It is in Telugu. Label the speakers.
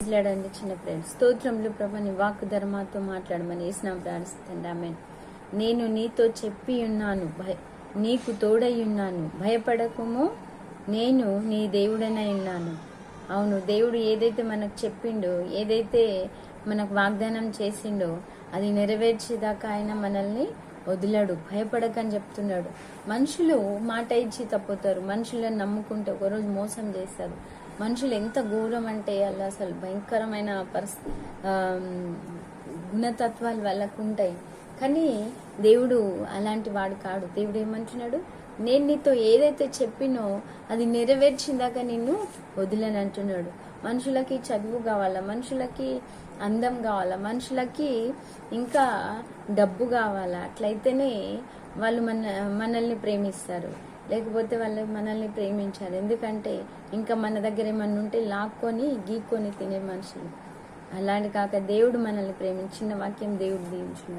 Speaker 1: మాట్లాడండి చిన్న ఫ్రెండ్స్. స్తోత్రములు ప్రభా, నీ వాక్కు ధర్మాతో మాట్లాడమని యేసునామమున ప్రార్థిస్తున్నాను. ఆమేన్. నేను నీతో చెప్పి ఉన్నాను, నీకు తోడై ఉన్నాను, భయపడకుము, నేను నీ దేవుడనై ఉన్నాను. అవును, దేవుడు ఏదైతే మనకు చెప్పిండో, ఏదైతే మనకు వాగ్దానం చేసిండో అది నెరవేర్చేదాకా ఆయన మనల్ని వదిలాడు. భయపడకని చెప్తున్నాడు. మనుషులు మాట ఇచ్చి తప్పుతారు, మనుషులను నమ్ముకుంటే ఒకరోజు మోసం చేస్తారు. మనుషులు ఎంత ఘోరం అంటే అలా అసలు భయంకరమైన గుణతత్వాలు వాళ్ళకు ఉంటాయి. కానీ దేవుడు అలాంటి వాడు కాడు. దేవుడు ఏమంటున్నాడు, నేను నీతో ఏదైతే చెప్పినో అది నెరవేర్చిందాక నిన్ను వదిలని అంటున్నాడు. మనుషులకి చదువు కావాలా, మనుషులకి అందం కావాలా, మనుషులకి ఇంకా డబ్బు కావాలా, అట్లయితేనే వాళ్ళు మనల్ని ప్రేమిస్తారు. లేకపోతే వాళ్ళు మనల్ని ప్రేమించారు. ఎందుకంటే ఇంకా మన దగ్గర ఏమన్నా ఉంటే లాక్కొని గీక్కొని తినే మనుషులు. అలాంటి కాక దేవుడు మనల్ని ప్రేమించిన వాక్యం దేవుడు దీవించున్నాడు.